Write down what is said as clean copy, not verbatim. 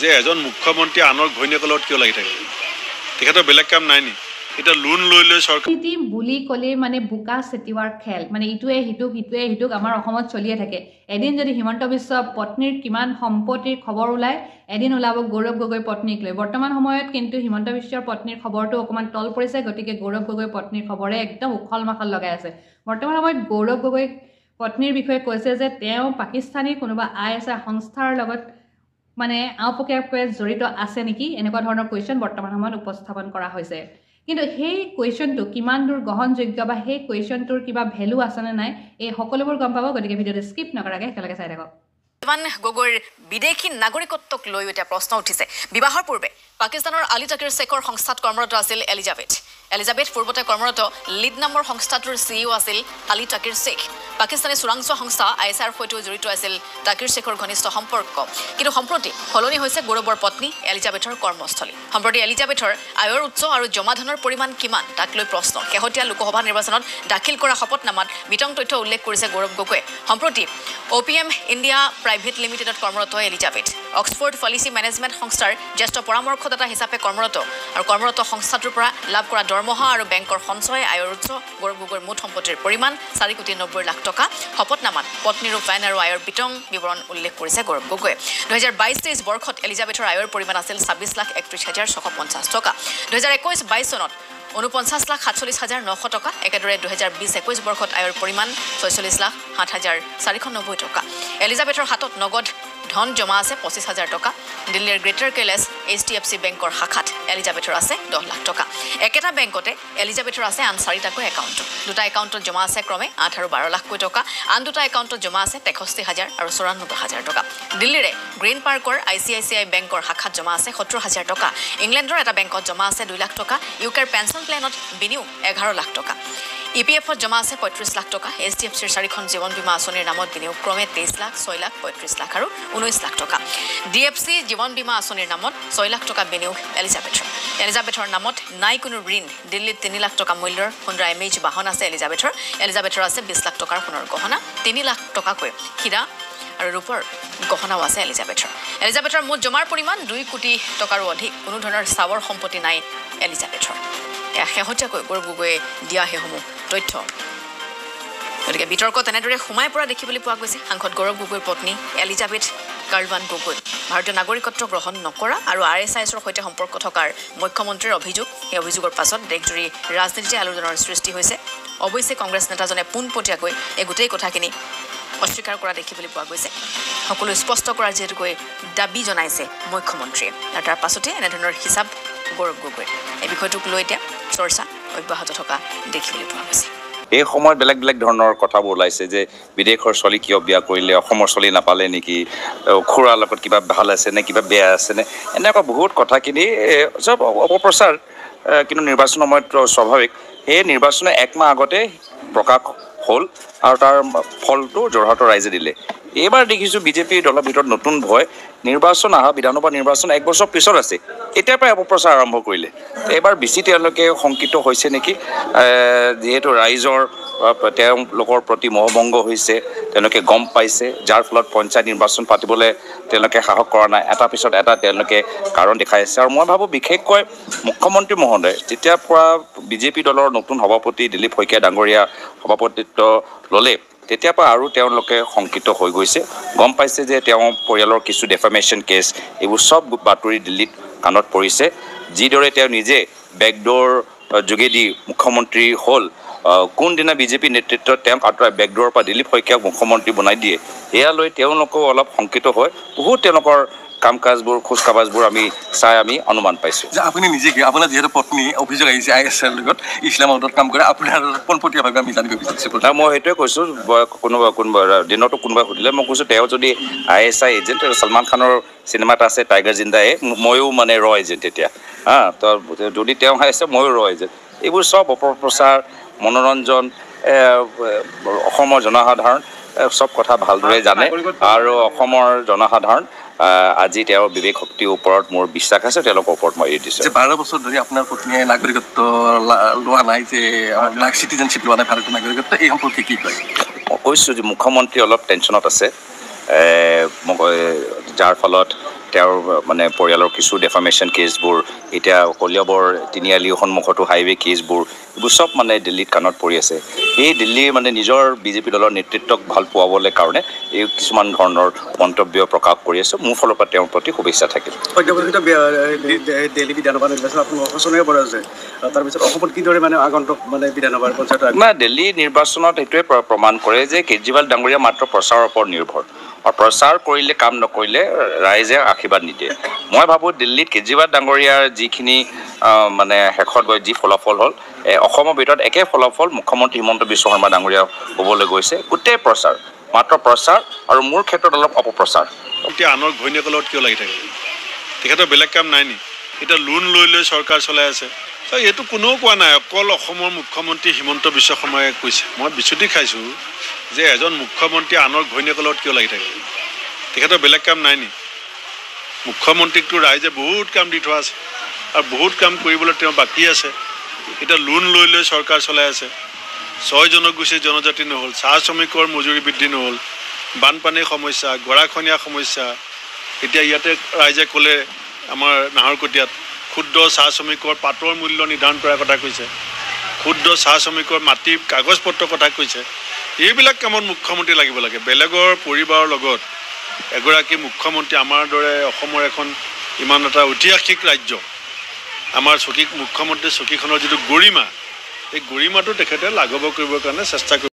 যে এজন মুখ্যমন্ত্ৰী আনৰ ঘৈণীয়েকৰ লগত কিয় লাগি থাকে তেখেতৰ বেলেগ কাম নাই নি এটা লোন লৈ লৈ চৰকাৰ বুলি ক'লে মানে বোকা চেটিৱাৰ খেল মানে ইটোৱে হিতুক আমাৰ অসমত চলিয়ে থাকে এদিন যদি হিমন্ত বিশ্ব পত্নীৰ কিমান সম্পত্তিৰ খবৰ ওলায় এদিন ওলাব গৌৰৱ গগৈ পত্নীক লৈ বৰ্তমান সময়ত কিন্তু হিমন্ত বিশ্বৰ পত্নীৰ খবৰটো অকমান তল পৰিছে গতিকে গৌৰৱ গগৈ পত্নীৰ খবৰে একদম উখল মাখল লগাই আছে বৰ্তমান সময়ত গৌৰৱ গগৈ পত্নীৰ বিষয়ে কৈছে যে তেওঁ পাকিস্তানী কোনোবা ISR সংস্থাৰ লগত মানে আওপকীয়াকৈ জড়িত আছে নেকি এনেকুৱা ধৰণৰ কোৱেশ্চন বৰ্তমান সময়ত উপস্থাপন কৰা হৈছে কিন্তু সেই কোৱেশ্চনটো কিমান দূৰ গ্ৰহণযোগ্য বা সেই কোৱেশ্চনটোৰ কিবা ভ্যালু আছে নে নাই এই সকলোবোৰ গম পাব গতিকে ভিডিঅটো স্কিপ নকৰাকৈ একেলগে চাই থাকক গগৈৰ বিদেশী নাগৰিকত্বক লৈ এটা প্ৰশ্ন উঠিছে বিবাহৰ পূৰ্বে পাকিস্তানৰ আলী তাকিৰ শেখৰ সংস্থাত কৰ্মৰত আছিল এলিজাবেথ পূৰ্বতে কৰ্মৰত লিড নামৰ সংস্থাটোৰ CEO আছিল আলী তাকিৰ শেখ পাকিস্তানী চোৰাংচোৱা সংস্থা ISR সৈতে জড়িত আছিল তাকিৰ শেখৰ ঘনিষ্ঠ সম্পৰ্ক কিন্তু সম্প্ৰতি সলনি হৈছে গৌৰৱৰ পত্নী এলিজাবেথৰ কৰ্মস্থলী সম্প্ৰতি এলিজাবেথৰ আয়ৰ উৎস আৰু জমাধনৰ পৰিমাণ কিমান তাক লৈ প্ৰশ্ন শেহতীয়া লোকসভা নিৰ্বাচনত দাখিল কৰা শপতনামাত বিতং তথ্য উল্লেখ কৰিছে গৌৰৱ গগৈয়ে সম্প্ৰতি OPM ইণ্ডিয়া প্ৰাইভেট লিমিটেডত কৰ্মৰত এলিজাবেথ অক্সফৰ্ড পলিচি মেনেজমেণ্ট সংস্থাৰ জ্যেষ্ঠ পৰামৰ্শদাতা হিচাপে কৰ্মৰত সংস্থাটোৰ পৰা লাভ কৰা দৰমহা আৰু বেংকৰ সঞ্চয় আয়ৰ উৎস গৌৰৱ গগৈৰ মুঠ সম্পত্তিৰ পৰিমাণ 4,90,00,000 টকা শপতনামাত পত্নী ৰূপায়ণ আৰু আয়ৰ বিতং বিৱৰণ উল্লেখ কৰিছে গৌৰৱ গগৈয়ে 2022-23 বৰ্ষত এলিজাবেথৰ আয়ৰ পৰিমাণ আছিল 26,31,650 টকা 2021-22 চনত 49,47,900 টকা একেদৰে 2020-21 বৰ্ষত আয়ৰ পৰিমাণ 46,07,490 টকা এলিজাবেথৰ হাতত নগদ ধন জমা আছে 25,000 টকা দিল্লীৰ গ্ৰেটাৰ কেলেছ HDFC বেংকৰ শাখাত এলিজাবেথৰ আছে 10 লাখ টকা একেটা বেংকতে এলিজাবেথৰ আছে আন 4টাকৈ একাউণ্ট দুটা একাউণ্টত জমা আছে ক্ৰমে 8 আৰু 12 লাখ টকা আন দুটা একাউণ্টত জমা আছে 63,000 আৰু 94,000 টকা দিল্লীৰে গ্ৰীণ পাৰ্কৰ ICICI বেংকৰ শাখাত জমা আছে 70,000 টকা ইংলেণ্ডৰ এটা বেংকত জমা আছে 2 লাখ টকা ইউকেৰ পেঞ্চন প্লেনত বিনিয়োগ 11 লাখ টকা EPFত জমা আছে 35 লাখ টকা HDFCৰ 4খন জীৱন বীমা আঁচনিৰ নামত বিনিয়োগ ক্ৰমে 23 লাখ 6 লাখ 35 লাখ আৰু 19 লাখ টকা DFC জীৱন বীমা আঁচনিৰ নামত 6 লাখ টকা বিনিয়োগ এলিজাবেথৰ নামত নাই কোনো ঋণ দিল্লীত 3 লাখ টকা মূল্যৰ Honda MH বাহন আছে এলিজাবেথৰ আছে 20 লাখ টকাৰ সোণৰ গহনা 3 লাখ টকাকৈ হীৰা আৰু ৰূপৰ গহনাও আছে এলিজাবেথৰ মুঠ জমাৰ পৰিমাণ 2 কোটি টকাৰো অধিক কোনো ধৰণৰ চাবৰ সম্পত্তি নাই এলিজাবেথৰ শেহতীয়াকৈ গৌৰৱ গগৈয়ে দিয়া সেইসমূহ তথ্য গতিকে বিতৰ্ক তেনেদৰে সোমাই পৰা দেখিবলৈ পোৱা গৈছে সাংসদ গৌৰৱ গগৈৰ পত্নী এলিজাবেথ কাৰ্লৱান গগৈ ভাৰতীয় নাগৰিকত্ব গ্ৰহণ নকৰা আৰু RSISৰ সৈতে সম্পৰ্ক থকাৰ মুখ্যমন্ত্ৰীৰ অভিযোগ এই অভিযোগৰ পাছত দেশজুৰি ৰাজনীতিতে আলোচনাৰ সৃষ্টি হৈছে অৱশ্যে কংগ্ৰেছ নেতাজনে পোনপটীয়াকৈ এই গোটেই কথাখিনি অস্বীকাৰ কৰা দেখিবলৈ পোৱা গৈছে সকলো স্পষ্ট কৰাৰ যিহেতুকৈ দাবী জনাইছে মুখ্যমন্ত্ৰীয়ে আৰু তাৰ পাছতে এনেধৰণৰ হিচাপ গৌৰৱ গগৈ এই বিষয়টোক লৈ এতিয়া চৰ্চা অব্যাহত থকা দেখিবলৈ পোৱা গৈছে এই সময়ত বেলেগ বেলেগ ধৰণৰ কথাবোৰ ওলাইছে যে বিদেশৰ চলি কিয় বিয়া কৰিলে অসমৰ চলি নাপালে নেকি খুৰাৰ লগত কিবা ভাল আছে নে কিবা বেয়া আছে নে এনেকুৱা বহুত কথাখিনি চব অপপ্ৰচাৰ কিন্তু নিৰ্বাচন সময়ত স্বাভাৱিক এই নিৰ্বাচনে 1 মাহ আগতে প্ৰকাশ হ'ল আৰু তাৰ ফলটো যোৰহাটৰ ৰাইজে দিলে এইবাৰ দেখিছোঁ বিজেপি দলৰ ভিতৰত নতুন ভয় নিৰ্বাচন বিধানসভা নিৰ্বাচন 1 বছৰ পিছত আছে এতিয়াৰ পৰা অপপ্ৰচাৰ আৰম্ভ কৰিলে এইবাৰ বেছি তেওঁলোকে শংকিত হৈছে নেকি যিহেতু ৰাইজৰ তেওঁলোকৰ প্ৰতি মোহভংগ হৈছে তেওঁলোকে গম পাইছে যাৰ ফলত পঞ্চায়ত নিৰ্বাচন পাতিবলৈ তেওঁলোকে সাহস কৰা নাই এটা পিছত এটা তেওঁলোকে কাৰণ দেখাই আছে আৰু মই ভাবোঁ বিশেষকৈ মুখ্যমন্ত্ৰী মহোদয় যেতিয়াৰ পৰা বিজেপি দলৰ নতুন সভাপতি দিলীপ শইকীয়া ডাঙৰীয়া সভাপতিত্ব ল'লে তেতিয়াৰ পৰা আৰু তেওঁলোকে শংকিত হৈ গৈছে গম পাইছে যে তেওঁ পৰিয়ালৰ কিছু ডেফামেশ্যন কেছ এইবোৰ চব বাতৰি দিল্লীত কাণত পৰিছে যিদৰে তেওঁ নিজে বেকডোৰ যোগেদি মুখ্যমন্ত্ৰী হ'ল কোনদিনা বিজেপি নেতৃত্বত তেওঁক আঁতৰাই বেকডোৰৰ পৰা দিলীপ শইকীয়াক মুখ্যমন্ত্ৰী বনাই দিয়ে এয়ালৈ তেওঁলোকেও অলপ শংকিত হয় বহুত তেওঁলোকৰ কাম কাজবোৰ খোজ কাবাজবোৰ আমি অনুমান পাইছোঁ যে আপুনি নিজে আপোনাৰ যিহেতু পত্নী অভিযোগ আহিছে ISR লগত ইছলামাবাদত কাম কৰে আপোনাৰ পোনপটীয়াভাৱে আমি জানিব বিচাৰিছোঁ মই সেইটোৱে কৈছোঁ কোনোবা দিনতো কোনোবাই সুধিলে মই কৈছোঁ তেওঁ যদি ISI এজেণ্ট সলমান খানৰ চিনেমা এটা আছে টাইগাৰ জিন্দায়ে ময়ো মানে ৰ এজেণ্ট এতিয়া তো যদি তেওঁ আছে ময়ো ৰ এজেণ্ট এইবোৰ চব অপপ্ৰচাৰ মনোৰঞ্জন অসমৰ জনসাধাৰণ চব কথা ভালদৰে জানে আৰু অসমৰ জনসাধাৰণ আজি তেওঁৰ বিবেক শক্তিৰ ওপৰত মোৰ বিশ্বাস আছে তেওঁলোকৰ ওপৰত মই এৰি দিছোঁ 12 বছৰ ধৰি আপোনাৰ পত্নীয়ে নাগৰিকত্ব লোৱা নাই যে চিটিজেনশ্বিপ লোৱা নাই ভাৰতীয় নাগৰিকত্ব এই সম্পৰ্কে কি কয় মই কৈছোঁ যে মুখ্যমন্ত্ৰী অলপ টেনশ্যনত আছে যাৰ ফলত তেওঁৰ মানে পৰিয়ালৰ কিছু ডেফামেশ্যন কেছবোৰ, এতিয়া কলিয়াবৰ তিনিআলিৰ সন্মুখতো হাইৱে কেছবোৰ, এইবোৰ চব মানে দিল্লীত কাণত পৰি আছে। এই দিল্লীৰ মানে নিজৰ বিজেপি দলৰ নেতৃত্বক ভাল পোৱাবলৈ কাৰণে এই কিছুমান ধৰণৰ মন্তব্য প্ৰকাশ কৰি আছে। মোৰ ফালৰ পৰা তেওঁৰ প্ৰতি শুভেচ্ছা থাকিল। দিল্লী বিধানসভা নিৰ্বাচন আপোনাৰ ঘোষণাই কৰা হৈছে, তাৰপিছত অসমত কিদৰে মানে আগন্তুক মানে বিধানসভাৰ পঞ্চায়ত দিল্লী নিৰ্বাচনত এইটোৱে প্ৰমাণ কৰে যে কেজৰিৱাল ডাঙৰীয়া মাত্ৰ প্ৰচাৰৰ ওপৰত নিৰ্ভৰ, আৰু প্ৰচাৰ কৰিলে কাম নকৰিলে ৰাইজে আশীৰ্বাদ নিদিয়ে। মই ভাবোঁ দিল্লীত কেজৰিৱাল ডাঙৰীয়াৰ যিখিনি মানে শেষত গৈ যি ফলাফল হ'ল, অসমৰ ভিতৰত একে ফলাফল মুখ্যমন্ত্ৰী হিমন্ত বিশ্ব শৰ্মা ডাঙৰীয়া হ'বলৈ গৈছে। গোটেই প্ৰচাৰ, মাত্ৰ প্ৰচাৰ, আৰু মোৰ ক্ষেত্ৰত অলপ অপপ্ৰচাৰ। এতিয়া আনৰ ঘৈণীয়েকৰ লগত কিয় লাগি থাকে? তেখেতৰ বেলেগ কাম নাই নি? এতিয়া লোন লৈ লৈ চৰকাৰ চলাই আছে। এইটো কোনেও কোৱা নাই, অকল অসমৰ মুখ্যমন্ত্ৰী হিমন্ত বিশ্ব শৰ্মাই কৈছে। মই বিচুতি খাইছোঁ যে এজন মুখ্যমন্ত্ৰী আনৰ ঘৈণীয়েকৰ লগত কিয় লাগি থাকে? তেখেতৰ বেলেগ কাম নাই নি? মুখ্যমন্ত্ৰীকটো ৰাইজে বহুত কাম দি থোৱা আছে, আৰু বহুত কাম কৰিবলৈ তেওঁ বাকী আছে। এতিয়া লোন লৈ লৈ চৰকাৰ চলাই আছে। 6 জনগোষ্ঠীৰ জনজাতি নহ'ল, চাহ শ্ৰমিকৰ মজুৰি বৃদ্ধি নহ'ল, বানপানীৰ সমস্যা, গৰাখহনীয়া সমস্যা। এতিয়া ইয়াতে ৰাইজে ক'লে আমাৰ নাহৰকটীয়াত ক্ষুদ্ৰ চাহ শ্ৰমিকৰ পাতৰ মূল্য নিৰ্ধাৰণ কৰাৰ কথা কৈছে, ক্ষুদ্ৰ চাহ শ্ৰমিকৰ মাটিৰ কাগজ পত্ৰৰ কথা কৈছে। এইবিলাক কামত মুখ্যমন্ত্ৰী লাগিব লাগে। বেলেগৰ পৰিবাৰৰ লগত এগৰাকী মুখ্যমন্ত্ৰী, আমাৰ দৰে অসমৰ এখন ইমান এটা ঐতিহাসিক ৰাজ্য, আমাৰ মুখ্যমন্ত্ৰীৰ চকীখনৰ যিটো গৰিমা, এই গৰিমাটো তেখেতে লাঘৱ কৰিবৰ কাৰণে চেষ্টা কৰিব।